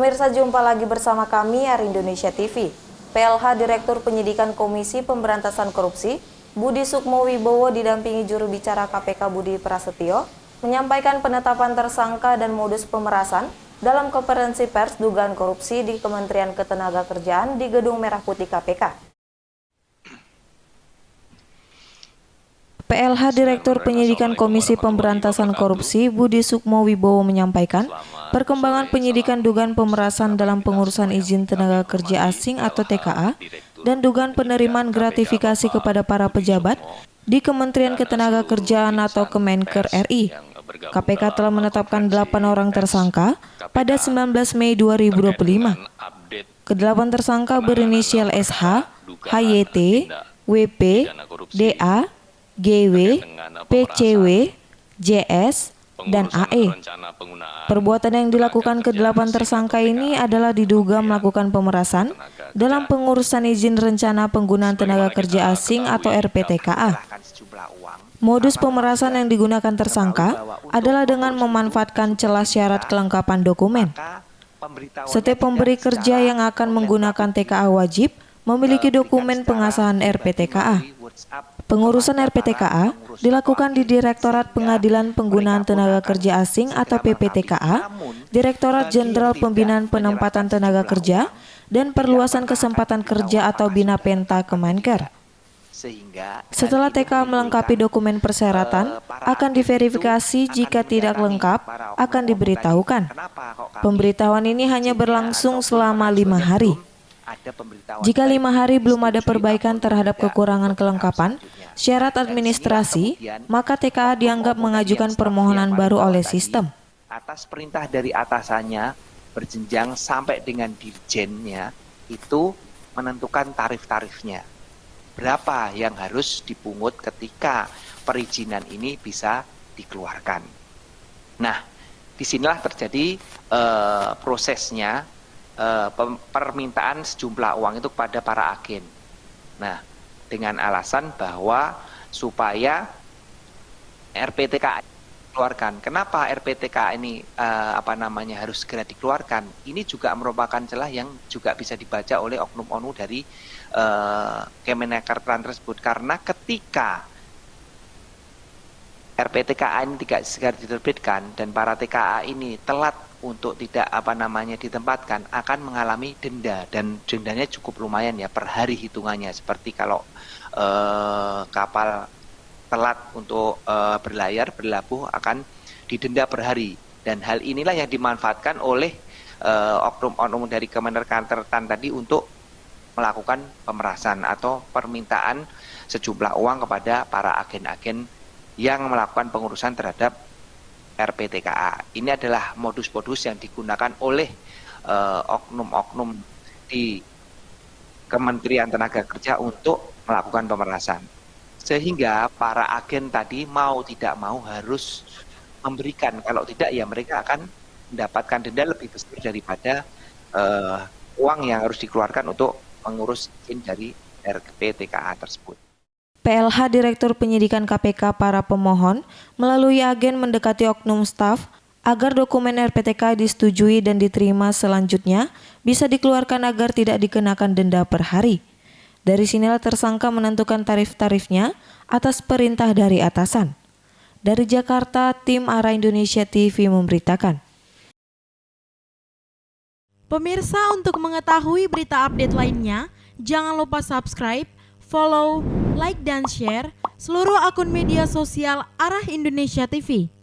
Pemirsa, jumpa lagi bersama kami Ari Indonesia TV. PLH Direktur Penyidikan Komisi Pemberantasan Korupsi, Budi Sukmowibowo didampingi juru bicara KPK Budi Prasetyo, menyampaikan penetapan tersangka dan modus pemerasan dalam konferensi pers dugaan korupsi di Kementerian Ketenagakerjaan di Gedung Merah Putih KPK. PLH Direktur Penyidikan Komisi Pemberantasan Korupsi Budi Sukmowibowo menyampaikan perkembangan penyidikan dugaan pemerasan dalam pengurusan izin tenaga kerja asing atau TKA dan dugaan penerimaan gratifikasi kepada para pejabat di Kementerian Ketenagakerjaan atau Kemenker RI. KPK telah menetapkan 8 orang tersangka pada 19 Mei 2025. Kedelapan tersangka berinisial SH, HYT, WP, DA, GW, PCW, JS, dan AE. Perbuatan yang dilakukan kedelapan tersangka ini adalah diduga melakukan pemerasan dalam pengurusan izin rencana penggunaan tenaga kerja asing atau RPTKA. Modus pemerasan yang digunakan tersangka adalah dengan memanfaatkan celah syarat kelengkapan dokumen. Setiap pemberi kerja yang akan menggunakan TKA wajib memiliki dokumen pengasahan RPTKA. Pengurusan RPTKA dilakukan di Direktorat Pengadilan Penggunaan Tenaga Kerja Asing atau PPTKA, Direktorat Jenderal Pembinaan Penempatan Tenaga Kerja, dan Perluasan Kesempatan Kerja atau Binapenta Kemenker. Setelah TKA melengkapi dokumen persyaratan, akan diverifikasi. Jika tidak lengkap, akan diberitahukan. Pemberitahuan ini hanya berlangsung selama 5 hari. Jika 5 hari belum ada perbaikan terhadap kekurangan kelengkapan syarat administrasi, maka TKA dianggap mengajukan permohonan baru oleh sistem. Atas perintah dari atasannya berjenjang sampai dengan dirjennya itu menentukan tarif-tarifnya. Berapa yang harus dipungut ketika perizinan ini bisa dikeluarkan. Nah, disinilah terjadi prosesnya. Permintaan sejumlah uang itu kepada para agen. Nah, dengan alasan bahwa supaya RPTKA dikeluarkan. Kenapa RPTKA ini harus segera dikeluarkan? Ini juga merupakan celah yang juga bisa dibaca oleh oknum-oknum dari Kemenaker tersebut, karena ketika RPTKA ini tidak segera diterbitkan dan para TKA ini telat untuk tidak ditempatkan, akan mengalami denda, dan dendanya cukup lumayan ya, per hari hitungannya. Seperti kalau kapal telat untuk berlabuh akan didenda per hari, dan hal inilah yang dimanfaatkan oleh oknum-oknum dari Kemenaker tadi untuk melakukan pemerasan atau permintaan sejumlah uang kepada para agen-agen yang melakukan pengurusan terhadap RPTKA. Ini adalah modus-modus yang digunakan oleh oknum-oknum di Kementerian Tenaga Kerja untuk melakukan pemerasan. Sehingga para agen tadi mau tidak mau harus memberikan, kalau tidak ya mereka akan mendapatkan denda lebih besar daripada uang yang harus dikeluarkan untuk mengurus izin dari RPTKA tersebut. PLH Direktur Penyidikan KPK para pemohon melalui agen mendekati oknum staf agar dokumen RPTK disetujui dan diterima selanjutnya bisa dikeluarkan agar tidak dikenakan denda per hari. Dari sinilah tersangka menentukan tarif-tarifnya atas perintah dari atasan. Dari Jakarta, tim Ara Indonesia TV memberitakan. Pemirsa, untuk mengetahui berita update lainnya, jangan lupa subscribe, follow, like, dan share seluruh akun media sosial Arah Indonesia TV.